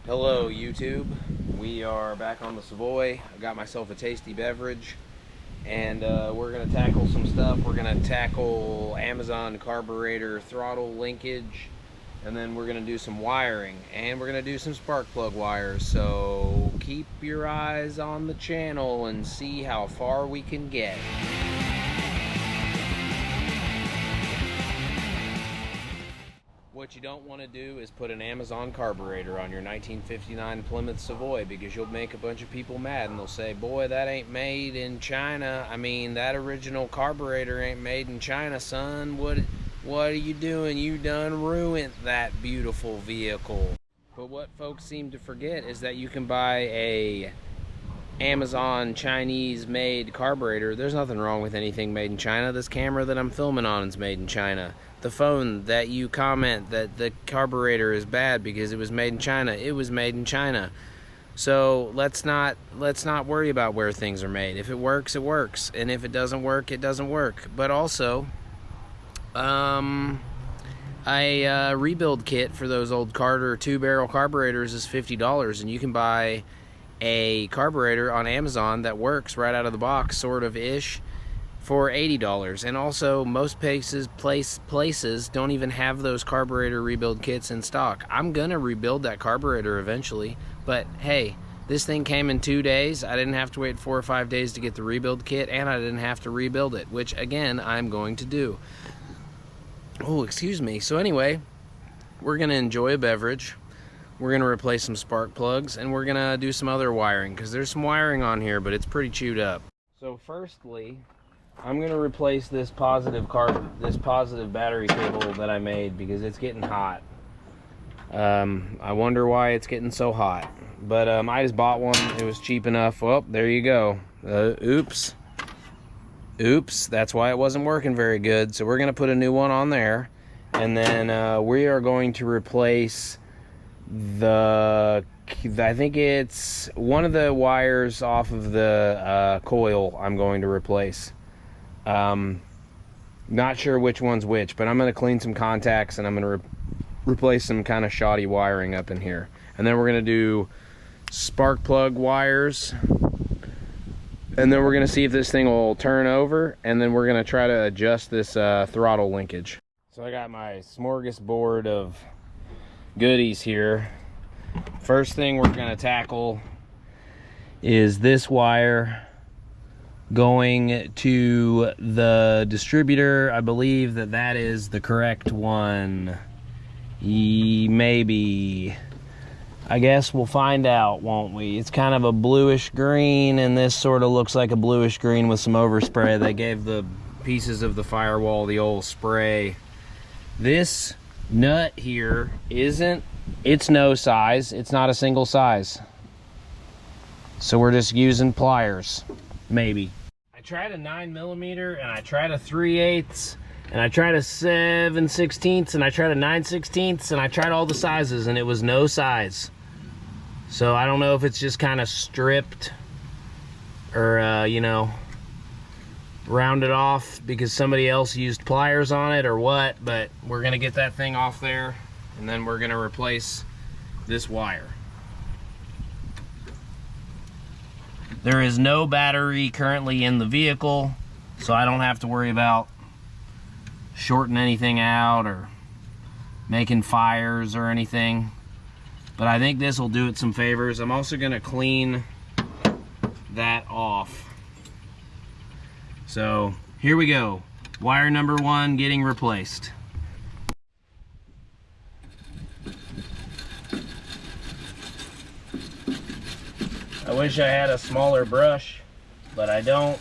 Hello YouTube, we are back on the Savoy. I got myself a tasty beverage and we're going to tackle some stuff. We're going to tackle Amazon carburetor throttle linkage, and then we're going to do some wiring, and we're going to do some spark plug wires. So keep your eyes on the channel and see how far we can get. What you don't want to do is put an Amazon carburetor on your 1959 Plymouth Savoy, because you'll make a bunch of people mad and they'll say, boy, that ain't made in China. I mean, that original carburetor ain't made in China, son. What are you doing? You done ruined that beautiful vehicle. But what folks seem to forget is that you can buy a Amazon Chinese made carburetor. There's nothing wrong with anything made in China. This camera that I'm filming on is made in China. The phone that you comment that the carburetor is bad because it was made in China, it was made in China. So let's not worry about where things are made. If it works, it works, and if it doesn't work, it doesn't work. But also, a rebuild kit for those old Carter 2-barrel carburetors is $50, and you can buy a carburetor on Amazon that works right out of the box, sort of ish, for $80. And also, most places don't even have those carburetor rebuild kits in stock. I'm gonna rebuild that carburetor eventually, but hey, this thing came in 2 days. I didn't have to wait 4 or 5 days to get the rebuild kit, and I didn't have to rebuild it, which again I'm going to do. Oh, excuse me. So anyway, we're gonna enjoy a beverage. We're gonna replace some spark plugs, and we're gonna do some other wiring, because there's some wiring on here, but it's pretty chewed up. So firstly, I'm gonna replace this positive battery cable that I made, because it's getting hot. I wonder why it's getting so hot, but I just bought one. It was cheap enough. Well, there you go. Oops, that's why it wasn't working very good. So we're gonna put a new one on there, and then we are going to replace I think it's one of the wires off of the coil. I'm going to replace. Not sure which one's which, but I'm going to clean some contacts, and I'm going to replace some kind of shoddy wiring up in here. And then we're going to do spark plug wires, and then we're going to see if this thing will turn over, and then we're going to try to adjust this throttle linkage. So I got my smorgasbord of goodies here. First thing we're going to tackle is this wire going to the distributor. I believe that is the correct one. Maybe. I guess we'll find out, won't we? It's kind of a bluish green, and this sort of looks like a bluish green with some overspray. They gave the pieces of the firewall the old spray. This nut here it's no size. It's not a single size. So we're just using pliers. Maybe. I tried a 9mm, and I tried a 3/8, and I tried a 7/16, and I tried a 9/16, and I tried all the sizes, and it was no size. So I don't know if it's just kind of stripped or you know, rounded off because somebody else used pliers on it or what, but we're gonna get that thing off there, and then we're gonna replace this wire. There is no battery currently in the vehicle, so I don't have to worry about shorting anything out or making fires or anything. But I think this will do it some favors. I'm also gonna clean that off. So here we go. Wire number 1 getting replaced. I wish I had a smaller brush, but I don't.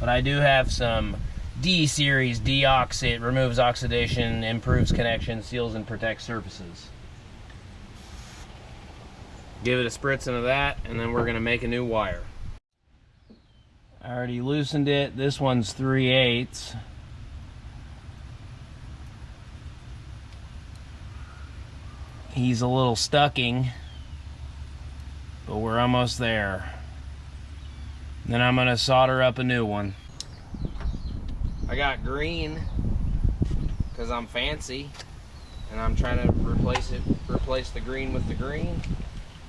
But I do have some D series deox. It removes oxidation, improves connection, seals and protects surfaces. Give it a spritz into that, and then we're gonna make a new wire. I already loosened it. This one's 3/8. He's a little stucking, but we're almost there. Then I'm gonna solder up a new one. I got green because I'm fancy. and I'm trying to replace the green with the green.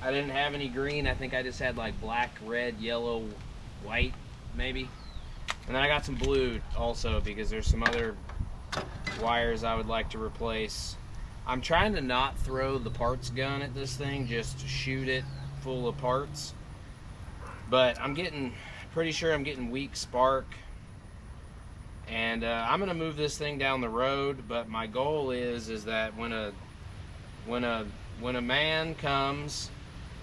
I didn't have any green. I think I just had like black, red, yellow, white, maybe. And then I got some blue also because there's some other wires I would like to replace. I'm trying to not throw the parts gun at this thing, just shoot it full of parts. But I'm pretty sure I'm getting weak spark. And I'm gonna move this thing down the road, but my goal is that when a man comes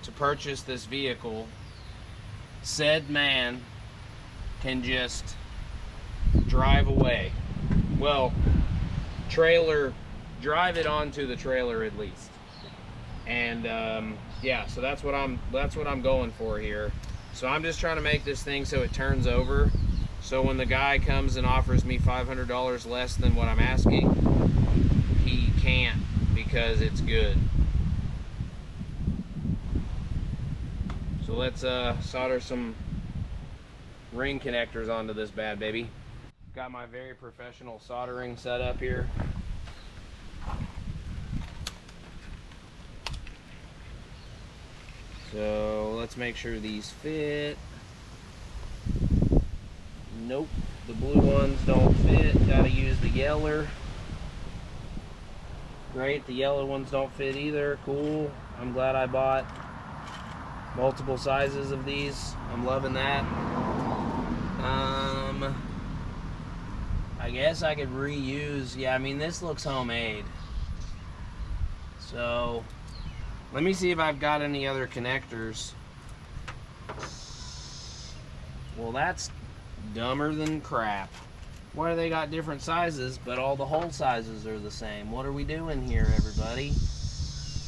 to purchase this vehicle, said man can just drive away. Well, drive it onto the trailer at least. And yeah, so that's what I'm going for here. So I'm just trying to make this thing so it turns over. So when the guy comes and offers me $500 less than what I'm asking, he can't because it's good. So let's solder some ring connectors onto this bad baby. Got my very professional soldering set up here. So let's make sure these fit. Nope, the blue ones don't fit. Gotta use the yeller. Great, the yellow ones don't fit either. Cool. I'm glad I bought multiple sizes of these. I'm loving that. I guess I could reuse. Yeah, I mean, this looks homemade. So let me see if I've got any other connectors. Well, that's dumber than crap. Why do they got different sizes, but all the hole sizes are the same? What are we doing here, everybody?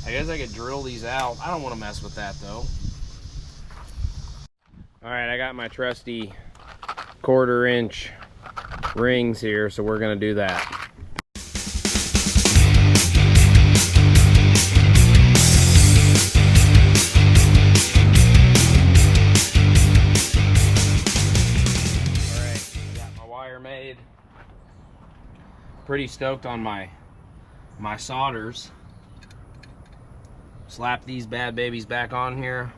I guess I could drill these out. I don't want to mess with that, though. Alright, I got my trusty 1/4 inch rings here, so we're going to do that. Made. Pretty stoked on my solders. Slap these bad babies back on here.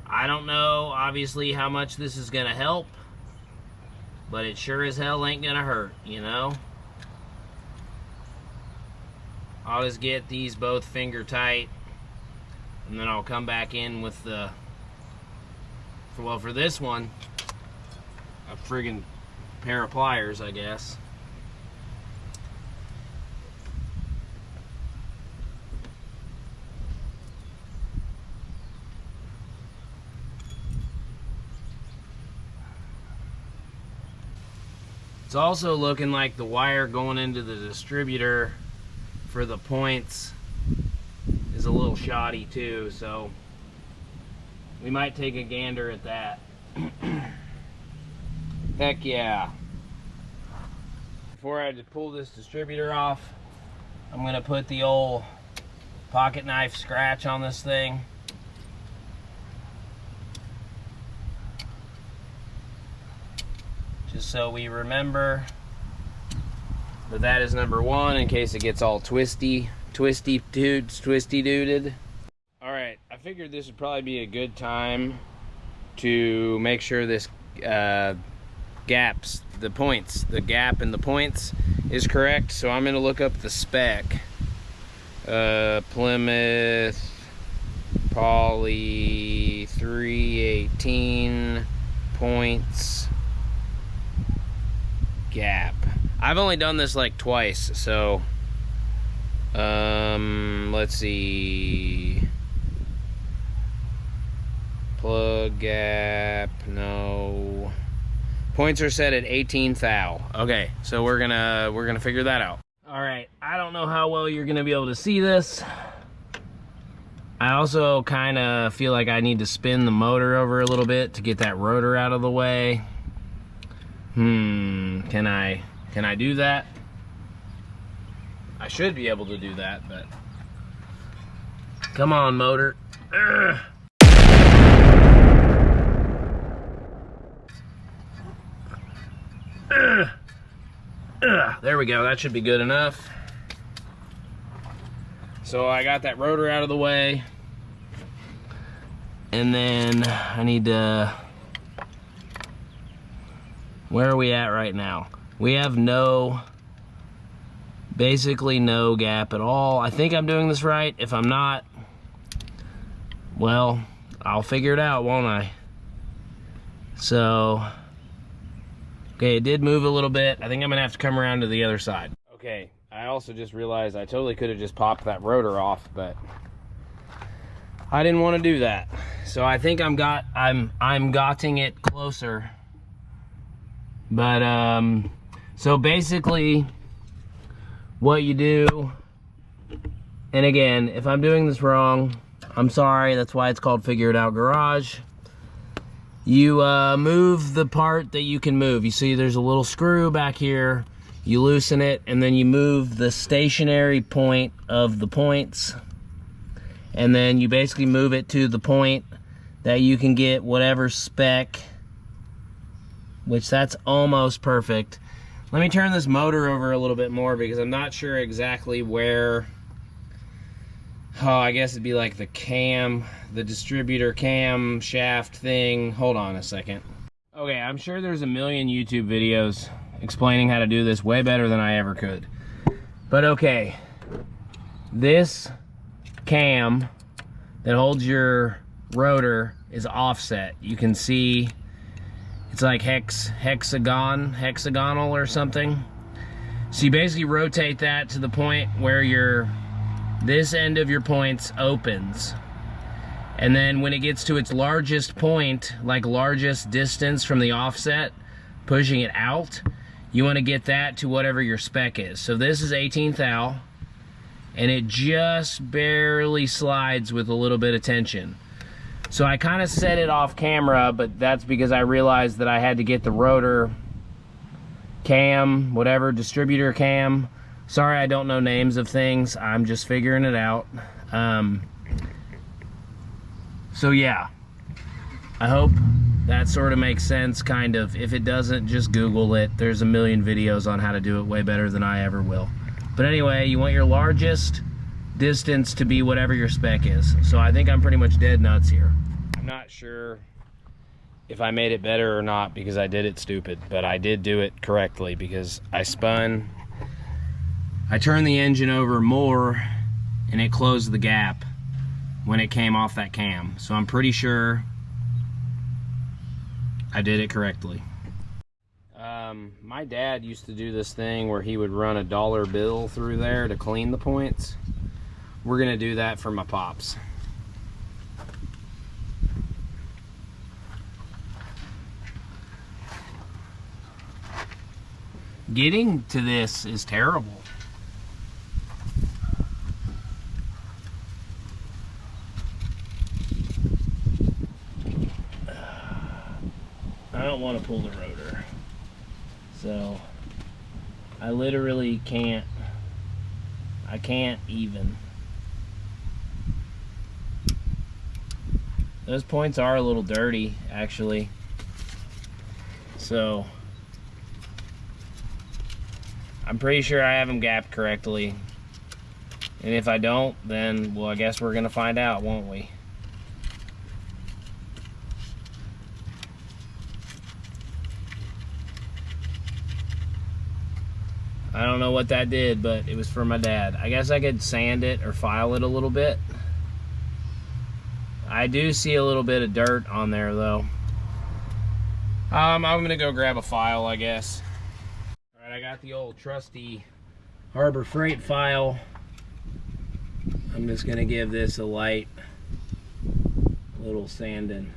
I don't know obviously how much this is gonna help, but it sure as hell ain't gonna hurt, you know. I'll just get these both finger tight, and then I'll come back in with the for this one, a friggin' pair of pliers, I guess. It's also looking like the wire going into the distributor for the points is a little shoddy too, so we might take a gander at that. Heck yeah. Before I pull this distributor off, I'm gonna put the old pocket knife scratch on this thing. Just so we remember that that is number one in case it gets all twisty duded. Alright, I figured this would probably be a good time to make sure this the gap in the points is correct. So I'm gonna look up the spec. Plymouth Poly 318 points gap. I've only done this like twice, so let's see. Plug gap, no. Points are set at 18 thou. Okay, so we're gonna figure that out. All right, I don't know how well you're gonna be able to see this. I also kind of feel like I need to spin the motor over a little bit to get that rotor out of the way. Can I do that? I should be able to do that, but come on, motor. Ugh. There we go. That should be good enough. So I got that rotor out of the way. And then I need to... Where are we at right now? We have basically no gap at all. I think I'm doing this right. If I'm not, well, I'll figure it out, won't I? So, okay, it did move a little bit. I think I'm gonna have to come around to the other side. Okay, I also just realized I totally could have just popped that rotor off, but I didn't want to do that. So I think I'm gotting it closer. But so basically what you do, and again, if I'm doing this wrong, I'm sorry. That's why it's called Figure It Out Garage. You move the part that you can move. You see there's a little screw back here. You loosen it, and then you move the stationary point of the points, and then you basically move it to the point that you can get whatever spec, which that's almost perfect. Let me turn this motor over a little bit more because I'm not sure exactly where. Oh, I guess it'd be like the cam, the distributor cam shaft thing. Hold on a second. Okay, I'm sure there's a million YouTube videos explaining how to do this way better than I ever could. But okay, this cam that holds your rotor is offset. You can see it's like hexagonal or something. So you basically rotate that to the point where this end of your points opens. And then when it gets to its largest point, like largest distance from the offset, pushing it out, you want to get that to whatever your spec is. So this is 18th thou, and it just barely slides with a little bit of tension. So I kind of set it off camera, but that's because I realized that I had to get the rotor cam, whatever, distributor cam. Sorry, I don't know names of things. I'm just figuring it out. So yeah, I hope that sort of makes sense, kind of. If it doesn't, just Google it. There's a million videos on how to do it way better than I ever will. But anyway, you want your largest distance to be whatever your spec is. So I think I'm pretty much dead nuts here. I'm not sure if I made it better or not because I did it stupid, but I did do it correctly because I turned the engine over more and it closed the gap when it came off that cam. So I'm pretty sure I did it correctly. My dad used to do this thing where he would run a dollar bill through there to clean the points. We're gonna do that for my pops. Getting to this is terrible. I don't want to pull the rotor, so I literally can't. I can't even. Those points are a little dirty, actually. So I'm pretty sure I have them gapped correctly. And if I don't, then, well, I guess we're gonna find out, won't we? I don't know what that did, but it was for my dad. I guess I could sand it or file it a little bit. I do see a little bit of dirt on there, though. I'm gonna go grab a file, I guess. All right, I got the old trusty Harbor Freight file. I'm just gonna give this a light little sanding.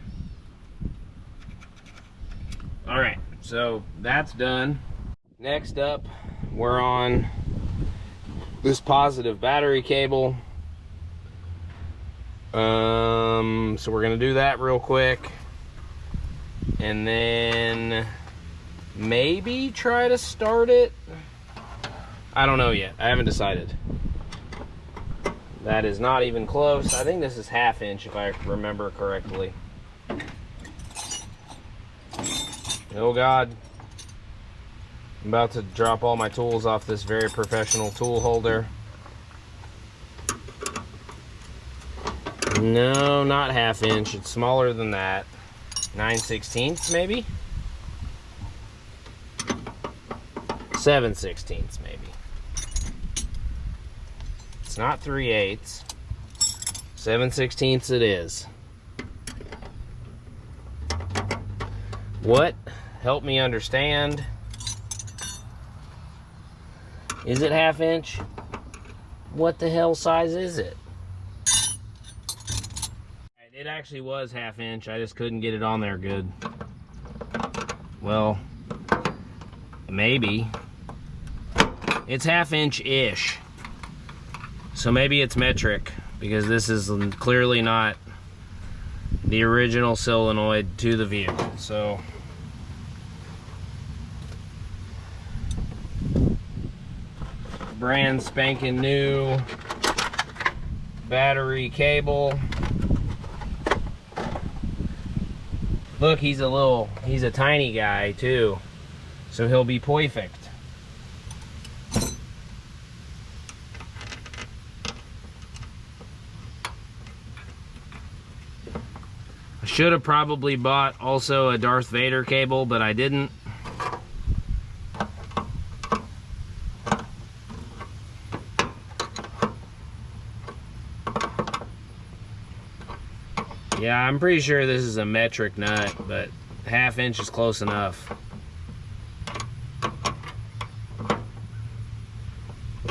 All right, so that's done. Next up, we're on this positive battery cable. So we're gonna do that real quick, and then maybe try to start it. I don't know yet. I haven't decided. That is not even close. I think this is 1/2 inch if I remember correctly. Oh God. I'm about to drop all my tools off this very professional tool holder. No, not ½ inch. It's smaller than that. 9/16 maybe? 7/16 maybe. It's not 3/8. 7/16 it is. What? Help me understand. Is it ½ inch? What the hell size is it? It actually was ½ inch. I just couldn't get it on there good. Well, maybe. It's ½ inch-ish. So maybe it's metric, because this is clearly not the original solenoid to the vehicle. So brand spanking new battery cable. Look, he's a tiny guy too, so he'll be perfect. I should have probably bought also a Darth Vader cable, but I didn't. Yeah, I'm pretty sure this is a metric nut, but ½ inch is close enough.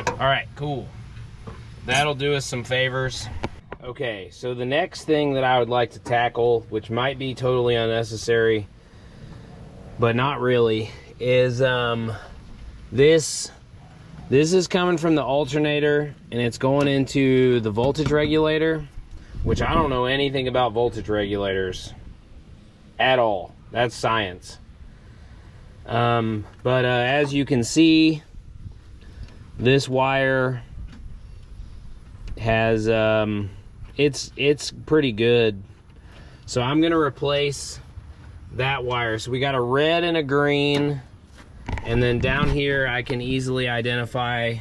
Alright, cool. That'll do us some favors. Okay, so the next thing that I would like to tackle, which might be totally unnecessary, but not really, is this is coming from the alternator, and it's going into the voltage regulator, which I don't know anything about voltage regulators at all. That's science. But as you can see, this wire has it's pretty good. So I'm gonna replace that wire. So we got a red and a green, and then down here I can easily identify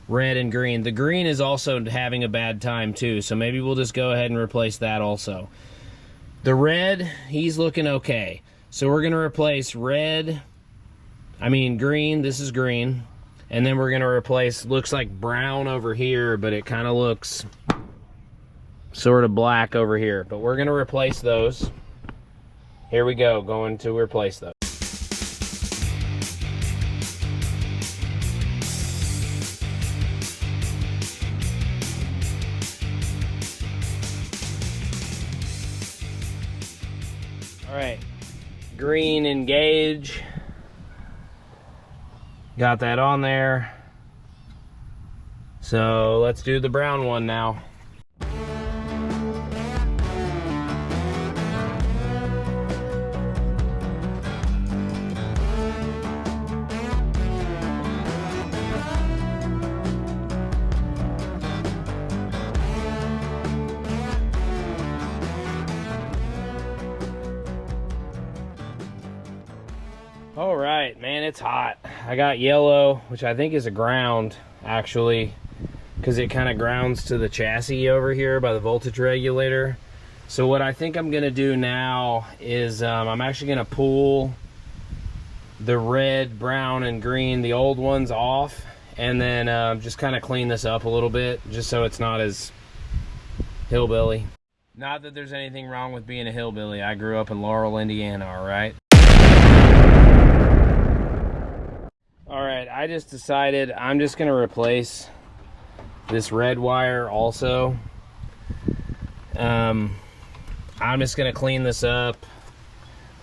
red and green. The green is also having a bad time too, so maybe we'll just go ahead and replace that also. The red, he's looking okay. So we're gonna replace green, this is green, and then we're gonna replace, looks like brown over here, but it kind of looks sort of black over here. But we're gonna replace those. Here we go, going to replace those. Alright, green engage. Got that on there. So let's do the brown one now. All right, man, it's hot. I got yellow, which I think is a ground, actually, because it kind of grounds to the chassis over here by the voltage regulator. So what I think I'm gonna do now is I'm actually gonna pull the red, brown, and green, the old ones, off, and then just kind of clean this up a little bit, just so it's not as hillbilly. Not that there's anything wrong with being a hillbilly. I grew up in Laurel, Indiana, all right? Alright, I just decided I'm just going to replace this red wire also. I'm just going to clean this up.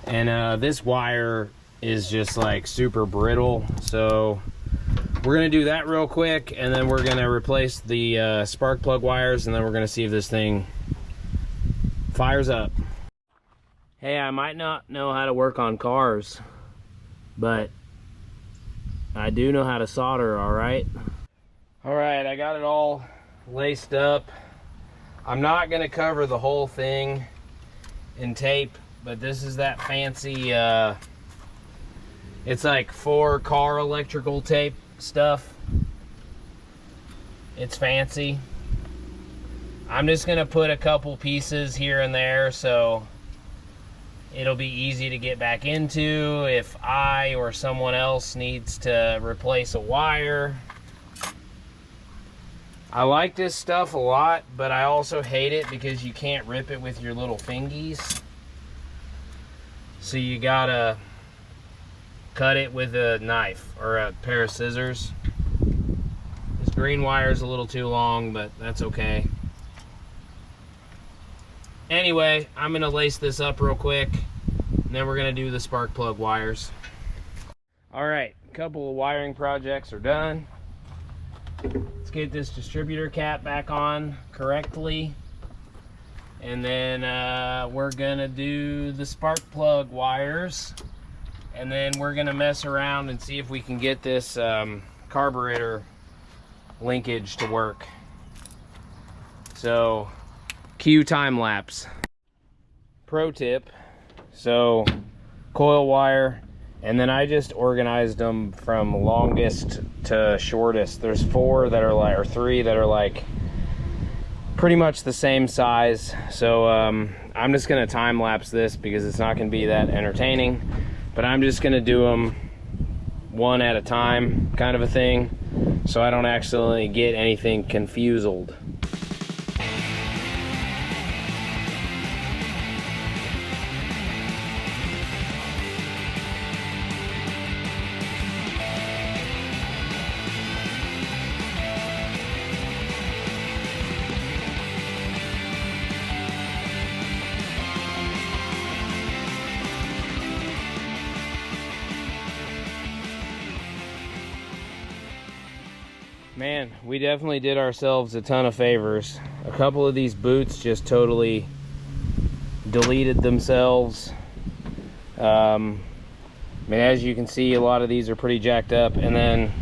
And this wire is just like super brittle. So we're going to do that real quick, and then we're going to replace the spark plug wires, and then we're going to see if this thing fires up. Hey, I might not know how to work on cars, but I do know how to solder, all right? All right, I got it all laced up. I'm not gonna cover the whole thing in tape, but this is that fancy, it's like for car electrical tape stuff. It's fancy. I'm just gonna put a couple pieces here and there so it'll be easy to get back into if I or someone else needs to replace a wire. I like this stuff a lot, but I also hate it because you can't rip it with your little fingies. So you gotta cut it with a knife or a pair of scissors. This green wire is a little too long, but that's okay. Anyway, I'm gonna lace this up real quick, and then we're gonna do the spark plug wires. All right, a couple of wiring projects are done. Let's get this distributor cap back on correctly. And then we're gonna do the spark plug wires. And then we're gonna mess around and see if we can get this carburetor linkage to work. So, cue time lapse. Pro tip, so coil wire, and then I just organized them from longest to shortest. There's 4 that are like, or 3 that are like pretty much the same size. So I'm just gonna time lapse this because it's not gonna be that entertaining, but I'm just gonna do them one at a time kind of a thing, so I don't accidentally get anything confused. Man, we definitely did ourselves a ton of favors. A couple of these boots just totally deleted themselves. I mean, as you can see, a lot of these are pretty jacked up. And then,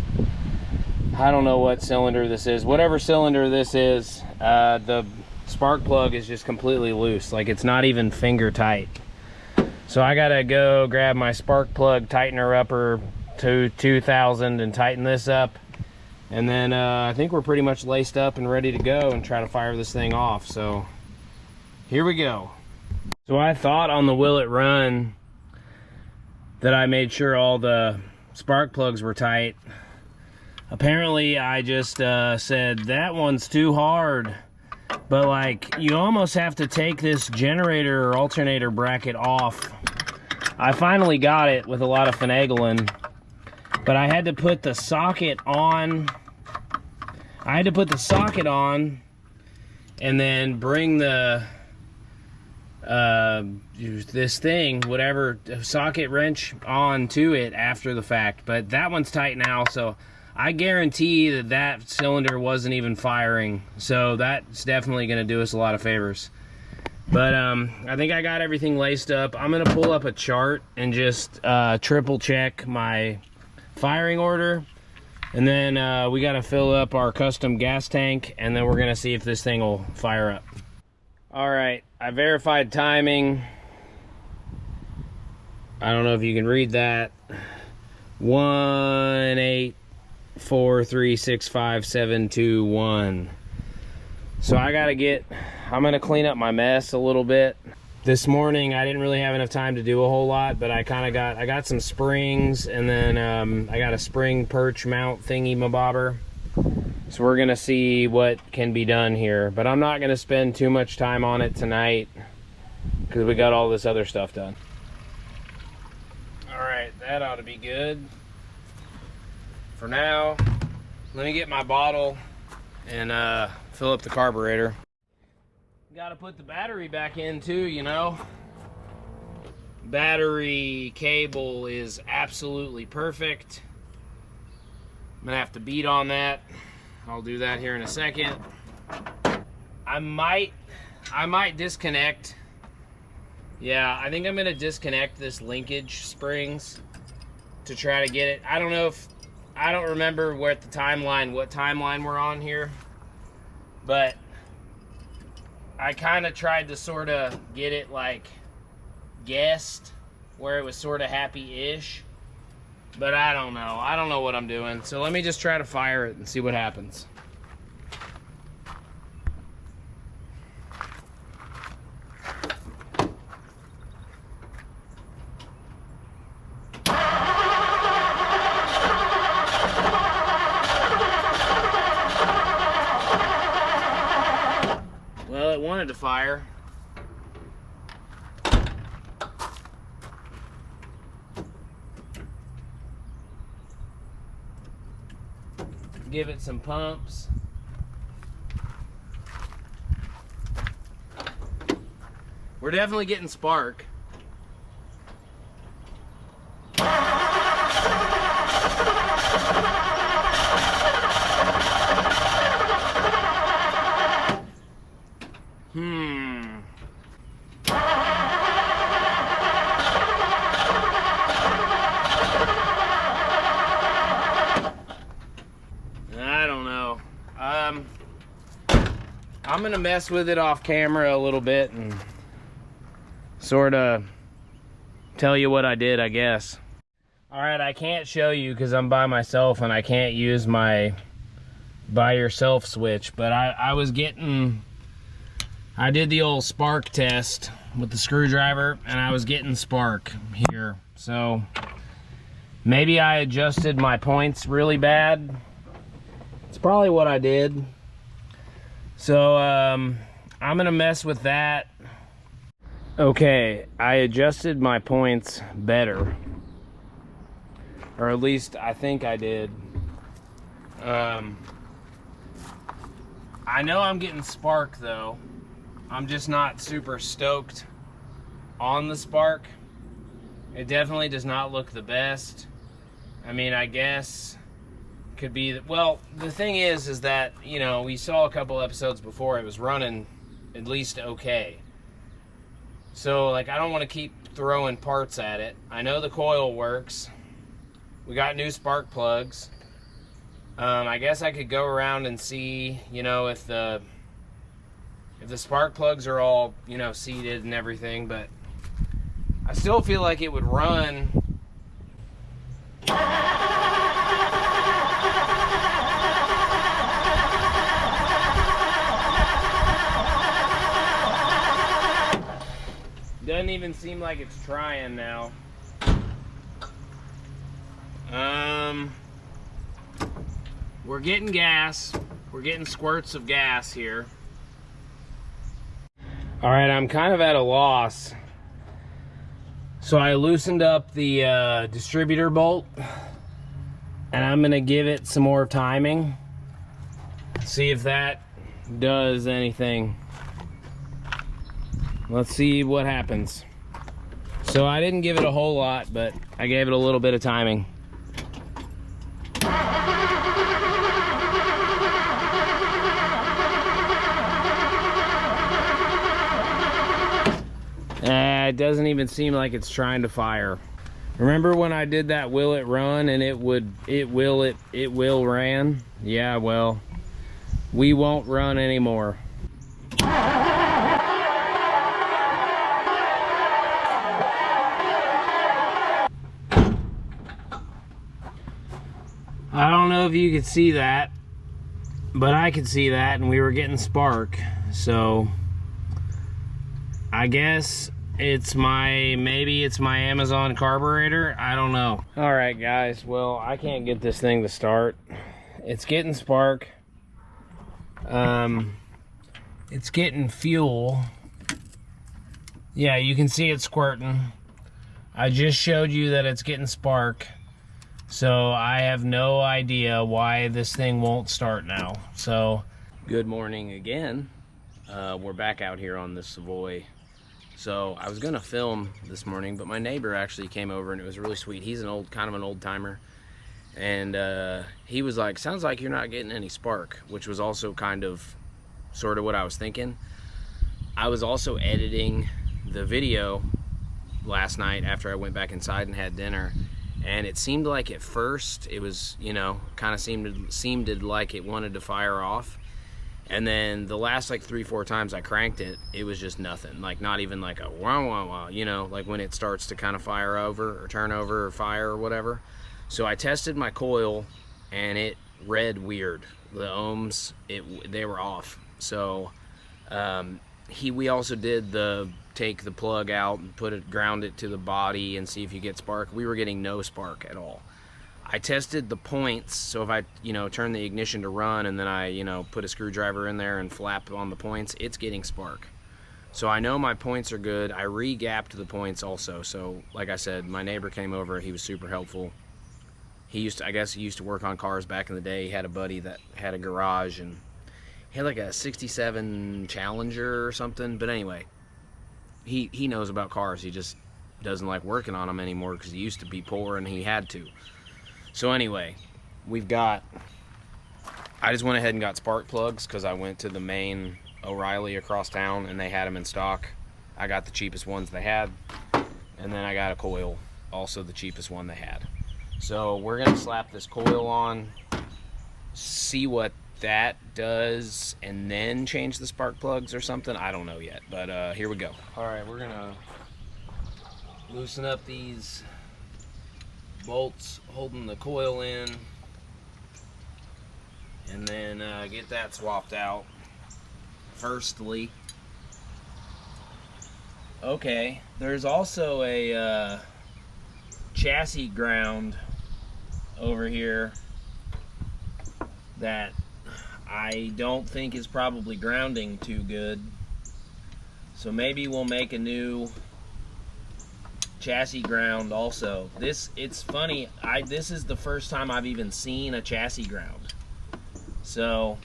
I don't know what cylinder this is. Whatever cylinder this is, the spark plug is just completely loose. Like, it's not even finger tight. So I gotta go grab my spark plug tightener upper to 2000 and tighten this up. And then I think we're pretty much laced up and ready to go and try to fire this thing off. So here we go. So I thought on the Will It Run that I made sure all the spark plugs were tight. Apparently I just said that one's too hard. But like, you almost have to take this generator or alternator bracket off. I finally got it with a lot of finagling, but I had to put the socket on. And then bring the this thing, whatever socket wrench, on to it after the fact. But that one's tight now, so I guarantee that that cylinder wasn't even firing. So that's definitely going to do us a lot of favors. But I think I got everything laced up. I'm going to pull up a chart and just triple check my firing order. And then we got to fill up our custom gas tank, and then we're going to see if this thing will fire up. All right, I verified timing. I don't know if you can read that. 184365721. So I got to I'm going to clean up my mess a little bit. This morning I didn't really have enough time to do a whole lot, but I got some springs, and then I got a spring perch mount thingy mabobber. So we're gonna see what can be done here, but I'm not gonna spend too much time on it tonight because we got all this other stuff done. All right, that ought to be good for now. Let me get my bottle and fill up the carburetor. Gotta put the battery back in too, you know. Battery cable is absolutely perfect. I'm gonna have to beat on that. I'll do that here in a second. I might disconnect. Yeah, I think I'm gonna disconnect this linkage springs to try to get it. I don't remember what timeline we're on here, but I kind of tried to sort of get it like guessed where it was sort of happy-ish, but I don't know. I don't know what I'm doing. So let me just try to fire it and see what happens. wanted to fire. Give it some pumps. We're definitely getting spark. I don't know. I'm gonna mess with it off camera a little bit and sort of tell you what I did, I guess. All right, I can't show you because I'm by myself and I can't use my by yourself switch, but I did the old spark test with the screwdriver and I was getting spark here. So maybe I adjusted my points really bad. It's probably what I did. So I'm gonna mess with that. Okay, I adjusted my points better. Or at least I think I did. I know I'm getting spark though. I'm just not super stoked on the spark. It definitely does not look the best. I mean, I guess could be that, well, the thing is that, you know, we saw a couple episodes before it was running at least okay. So like, I don't want to keep throwing parts at it. I know the coil works. We got new spark plugs. I guess I could go around and see, you know, if the spark plugs are all, you know, seated and everything, but I still feel like it would run. Doesn't even seem like it's trying now. We're getting gas. We're getting squirts of gas here. All right, I'm kind of at a loss. So I loosened up the distributor bolt and I'm gonna give it some more timing. See if that does anything. Let's see what happens. So I didn't give it a whole lot, but I gave it a little bit of timing. It doesn't even seem like it's trying to fire. Remember when I did that will it run and it will ran? Yeah, well, we won't run anymore. I don't know if you could see that, but I could see that and we were getting spark. So I guess maybe it's my Amazon carburetor. I don't know. All right, guys. Well, I can't get this thing to start. It's getting spark. It's getting fuel. Yeah, you can see it squirting. I just showed you that it's getting spark. So I have no idea why this thing won't start now. So good morning again. We're back out here on this Savoy. So I was gonna film this morning, but my neighbor actually came over and it was really sweet. He's kind of an old timer. And he was like, sounds like you're not getting any spark, which was also sort of what I was thinking. I was also editing the video last night after I went back inside and had dinner. And it seemed like at first it was, you know, kind of seemed like it wanted to fire off. And then the last like 3-4 times I cranked it, it was just nothing. Like not even like a wah wah wah, you know, like when it starts to kind of fire over or turn over or fire or whatever. So I tested my coil and it read weird. The ohms, they were off. So we also did take the plug out and ground it to the body and see if you get spark. We were getting no spark at all. I tested the points, so if I, turn the ignition to run and then I, put a screwdriver in there and flap on the points, it's getting spark. So I know my points are good. I re-gapped the points also. So like I said, my neighbor came over. He was super helpful. I guess he used to work on cars back in the day. He had a buddy that had a garage, and he had like a 67 Challenger or something. But anyway, he knows about cars. He just doesn't like working on them anymore because he used to be poor and he had to. So anyway, I just went ahead and got spark plugs because I went to the main O'Reilly across town and they had them in stock. I got the cheapest ones they had, and then I got a coil, also the cheapest one they had. So we're gonna slap this coil on, see what that does, and then change the spark plugs or something. I don't know yet, but here we go. All right, we're gonna loosen up these bolts holding the coil in, and then get that swapped out. Firstly, okay, there's also a chassis ground over here that I don't think is probably grounding too good, so maybe we'll make a new chassis ground also. It's funny, this is the first time I've even seen a chassis ground, so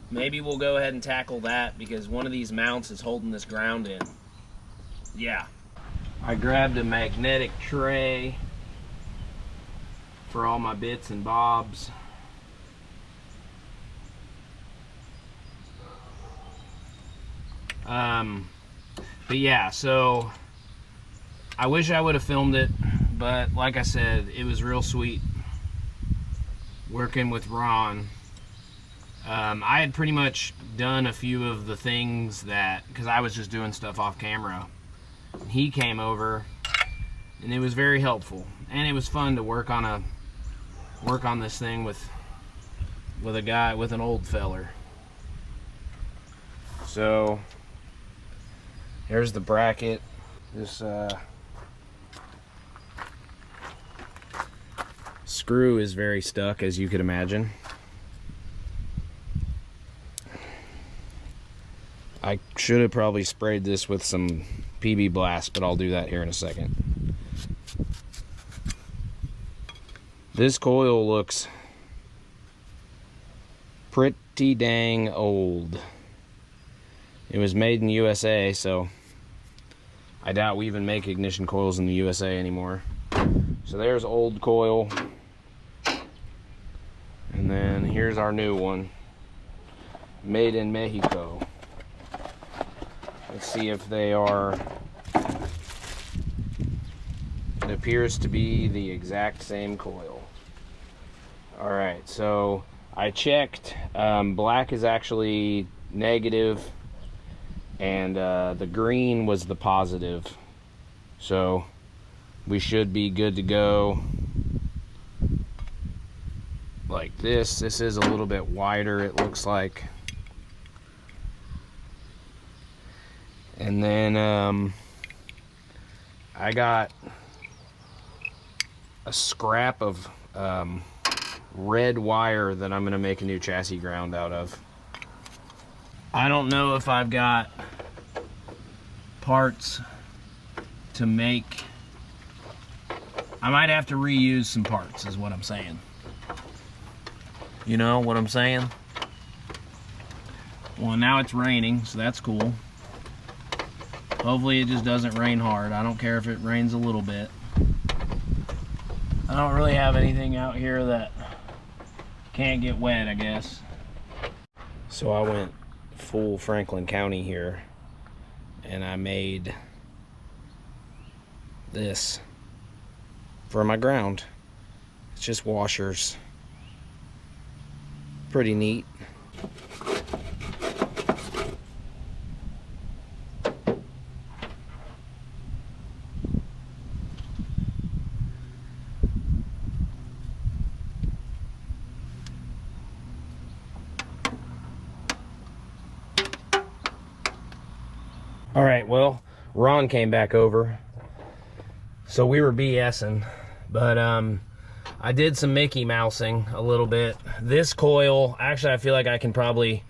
maybe we'll go ahead and tackle that because one of these mounts is holding this ground in. Yeah, I grabbed a magnetic tray for all my bits and bobs. But yeah, so I wish I would have filmed it, but like I said, it was real sweet working with Ron. I had pretty much done a few of the things because I was just doing stuff off camera. He came over and it was very helpful, and it was fun to work on this thing with an old feller. So here's the bracket. This screw is very stuck, as you could imagine. I should have probably sprayed this with some PB Blast, but I'll do that here in a second. This coil looks pretty dang old. It was made in the USA, so I doubt we even make ignition coils in the USA anymore. So there's old coil. And then here's our new one, made in Mexico. Let's see if they are. It appears to be the exact same coil. Alright, so I checked. Black is actually negative, and the green was the positive. So we should be good to go. Like this. This is a little bit wider, it looks like. And then I got a scrap of red wire that I'm gonna make a new chassis ground out of. I don't know if I've got parts to make. I might have to reuse some parts, is what I'm saying. You know what I'm saying? Well, now it's raining, so that's cool. Hopefully it just doesn't rain hard. I don't care if it rains a little bit. I don't really have anything out here that can't get wet, I guess. So I went full Franklin County here, and I made this for my ground. It's just washers. Pretty neat. All right, well, Ron came back over, so we were BSing, But I did some Mickey Mousing a little bit. This coil, actually I feel like I can probably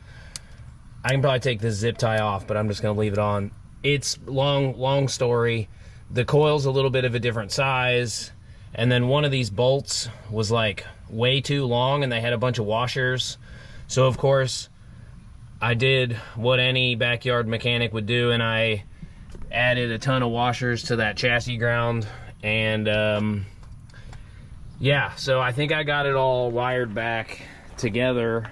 take this zip tie off, but I'm just gonna leave it on. It's long story. The coil's a little bit of a different size, and then one of these bolts was like way too long, and they had a bunch of washers. So of course I did what any backyard mechanic would do, and I added a ton of washers to that chassis ground. And yeah, so I think I got it all wired back together.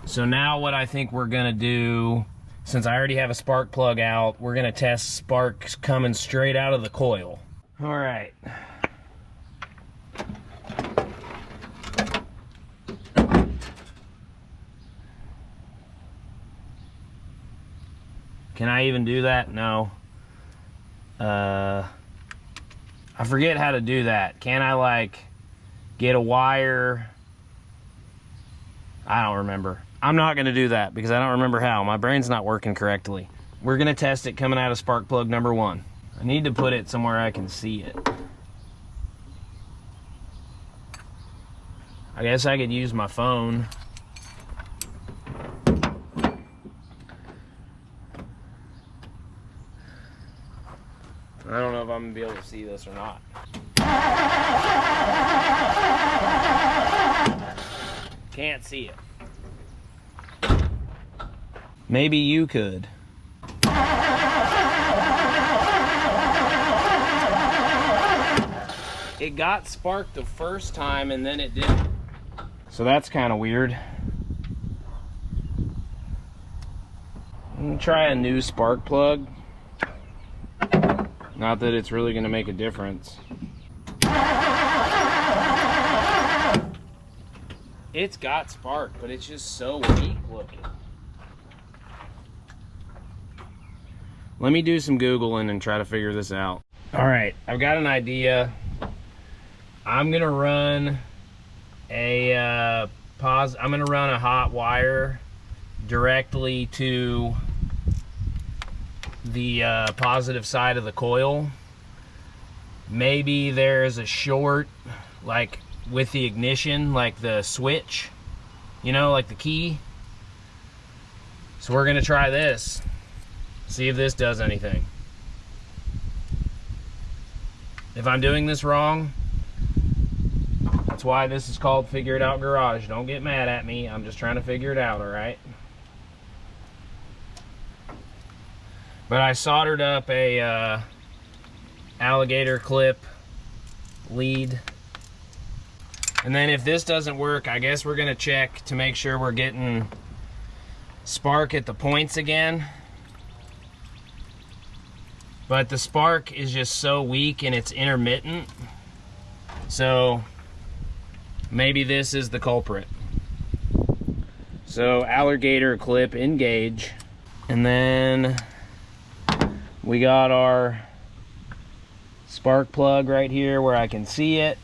So now what I think we're gonna do, since I already have a spark plug out, we're gonna test sparks coming straight out of the coil. All right. Can I even do that? No. I forget how to do that. Can I like get a wire? I don't remember. I'm not gonna do that because I don't remember how. My brain's not working correctly. We're gonna test it coming out of spark plug number 1. I need to put it somewhere I can see it. I guess I could use my phone. I don't know if I'm gonna be able to see this or not. Can't see it. Maybe you could. It got sparked the first time and then it didn't. So that's kind of weird. I'm gonna try a new spark plug. Not that it's really gonna make a difference. It's got spark, but it's just so weak looking. Let me do some Googling and try to figure this out. All right, I've got an idea. I'm gonna run a I'm gonna run a hot wire directly to the positive side of the coil. Maybe there's a short, like with the ignition, like the switch, you know, like the key. So we're gonna try this, see if this does anything. If I'm doing this wrong, that's why this is called Figure It Out Garage. Don't get mad at me, I'm just trying to figure it out, all right? But I soldered up a alligator clip lead. And then if this doesn't work, I guess we're gonna check to make sure we're getting spark at the points again. But the spark is just so weak and it's intermittent. So maybe this is the culprit. So alligator clip engage. And then we got our spark plug right here where I can see it.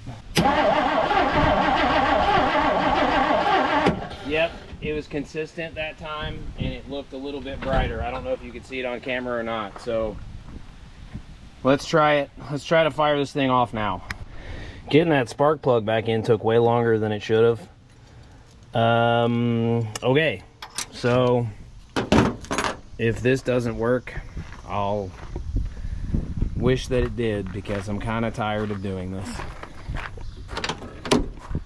Yep, it was consistent that time and it looked a little bit brighter. I don't know if you could see it on camera or not. So let's try it. Let's try to fire this thing off now. Getting that spark plug back in took way longer than it should have. Okay, so if this doesn't work, I'll wish that it did because I'm kind of tired of doing this.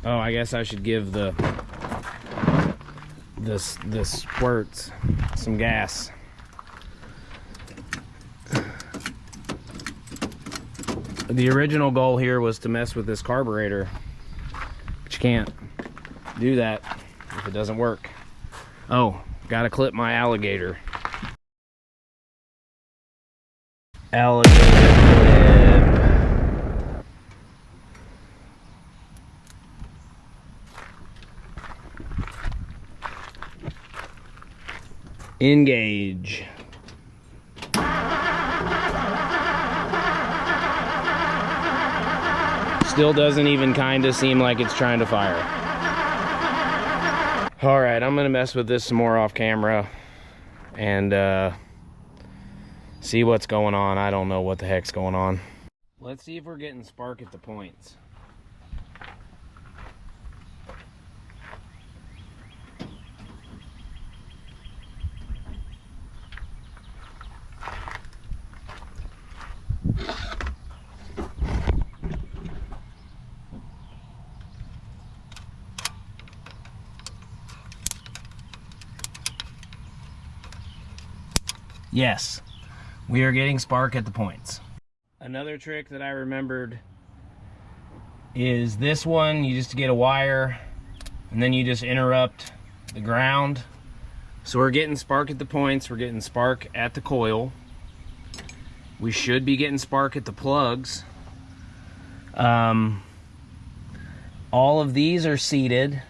Oh, I guess I should give the squirts some gas. The original goal here was to mess with this carburetor, but you can't do that if it doesn't work. Oh, gotta clip my alligator. Alligator clip. Engage. Still doesn't even kind of seem like it's trying to fire. All right, I'm gonna mess with this some more off camera and see what's going on. I don't know what the heck's going on. Let's see if we're getting spark at the points. Yes, we are getting spark at the points. Another trick that I remembered is this one. You just get a wire and then you just interrupt the ground. So we're getting spark at the points, we're getting spark at the coil. We should be getting spark at the plugs. All of these are seated.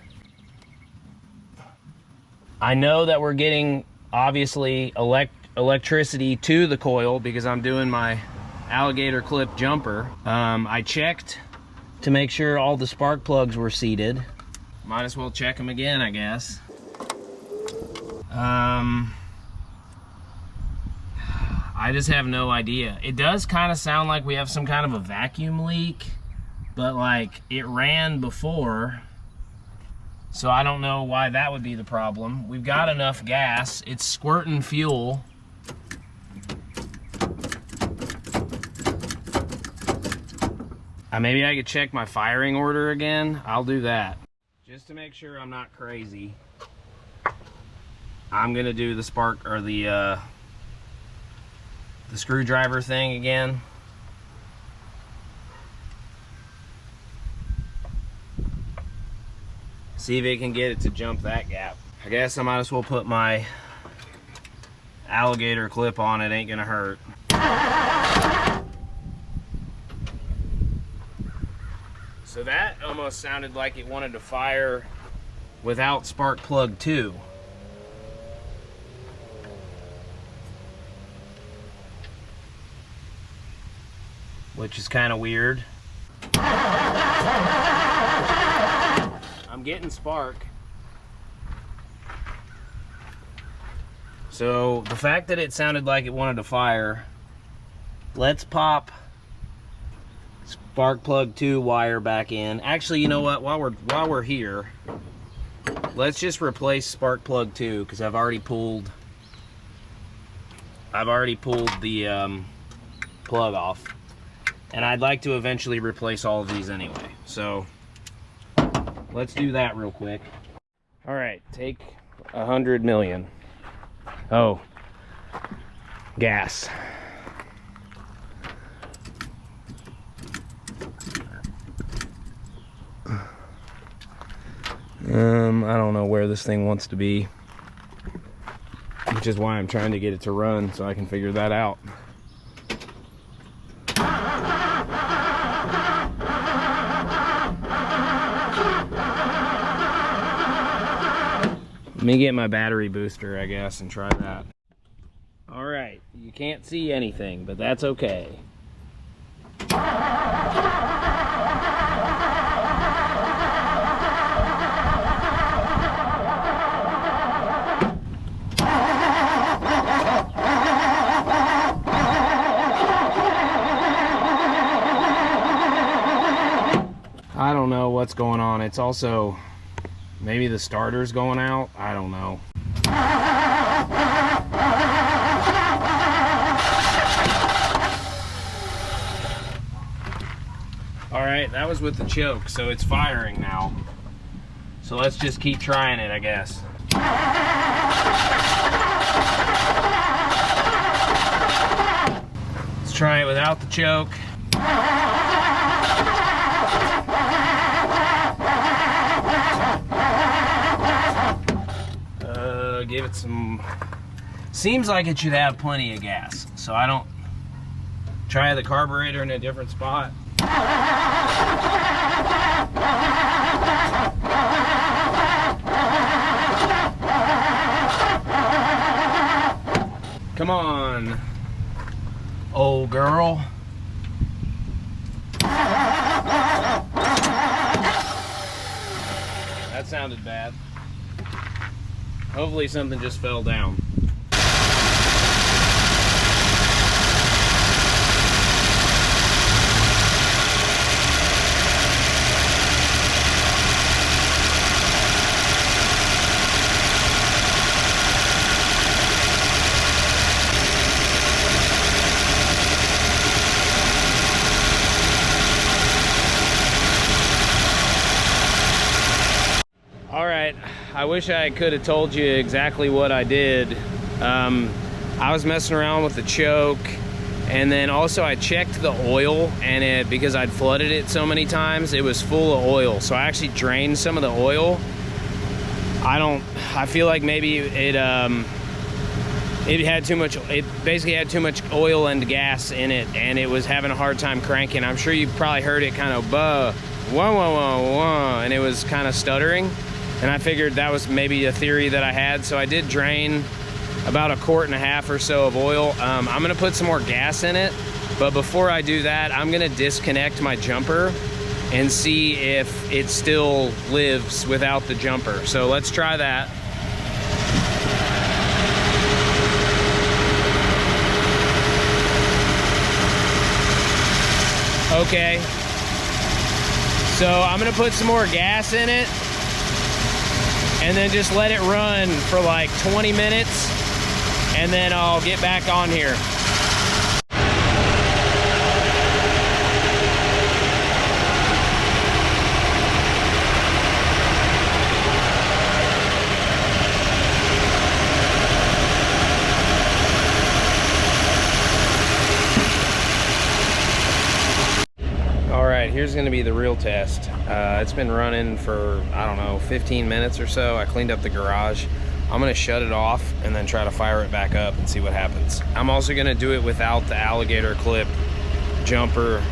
I know that we're getting, obviously, electricity to the coil because I'm doing my alligator clip jumper. I checked to make sure all the spark plugs were seated. Might as well check them again, I guess. I just have no idea. It does kind of sound like we have some kind of a vacuum leak, but like it ran before, so I don't know why that would be the problem. We've got enough gas. It's squirting fuel. Maybe I could check my firing order again. I'll do that. Just to make sure I'm not crazy, I'm gonna do the spark, or the screwdriver thing again. See if it can get it to jump that gap. I guess I might as well put my alligator clip on. It ain't gonna hurt. So that almost sounded like it wanted to fire without spark plug 2. Which is kind of weird. I'm getting spark. So the fact that it sounded like it wanted to fire, let's pop spark plug 2 wire back in. Actually, you know what? While we're here, let's just replace spark plug 2 because I've already pulled the plug off, and I'd like to eventually replace all of these anyway. So let's do that real quick. All right, take 100 million. Oh, gas. I don't know where this thing wants to be, which is why I'm trying to get it to run so I can figure that out. Let me get my battery booster, I guess, and try that. All right, you can't see anything, but that's okay. I don't know what's going on. It's also, maybe the starter's going out. I don't know. All right, that was with the choke, so it's firing now. So let's just keep trying it, I guess. Let's try it without the choke. Give it some, seems like it should have plenty of gas, so I don't try the carburetor in a different spot. Come on, old girl. That sounded bad. Hopefully something just fell down. I wish I could have told you exactly what I did. I was messing around with the choke, and then also I checked the oil, and because I'd flooded it so many times, it was full of oil. So I actually drained some of the oil. I feel like maybe it had too much, it basically had too much oil and gas in it, and it was having a hard time cranking. I'm sure you probably heard it kind of wah, wah, wah, wah, and it was kind of stuttering. And I figured that was maybe a theory that I had. So I did drain about 1.5 quarts or so of oil. I'm gonna put some more gas in it, but before I do that, I'm gonna disconnect my jumper and see if it still lives without the jumper. So let's try that. Okay, so I'm gonna put some more gas in it and then just let it run for like 20 minutes, and then I'll get back on here. All right, here's gonna be the real test. It's been running for, I don't know, 15 minutes or so. I cleaned up the garage. I'm gonna shut it off and then try to fire it back up and see what happens. I'm also gonna do it without the alligator clip jumper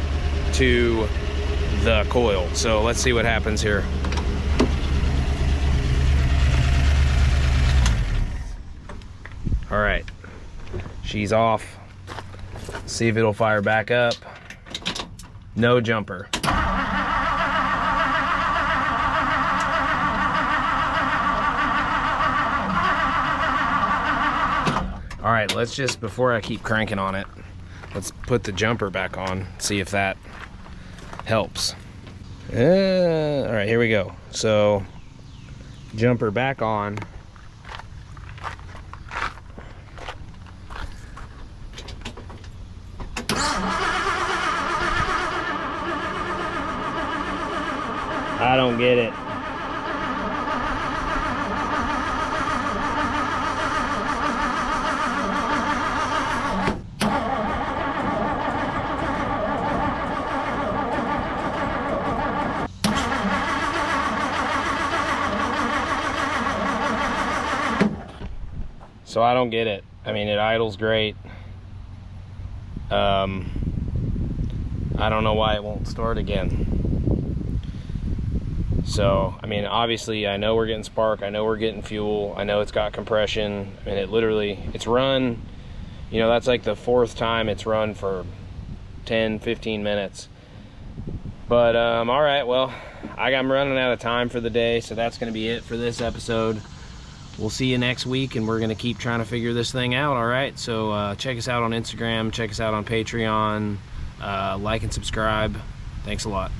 to the coil. So let's see what happens here. All right, she's off. See if it'll fire back up. No jumper. All right, let's just, before I keep cranking on it, let's put the jumper back on, see if that helps. All right, here we go. So, jumper back on. I don't get it. So I don't get it. I mean, it idles great. I don't know why it won't start again. So, I mean, obviously I know we're getting spark, I know we're getting fuel, I know it's got compression, and it literally, it's run, you know, that's like the 4th time it's run for 10-15 minutes. But all right, well, I'm running out of time for the day, so that's going to be it for this episode. We'll see you next week, and we're going to keep trying to figure this thing out. All right, so check us out on Instagram, check us out on Patreon, like and subscribe. Thanks a lot.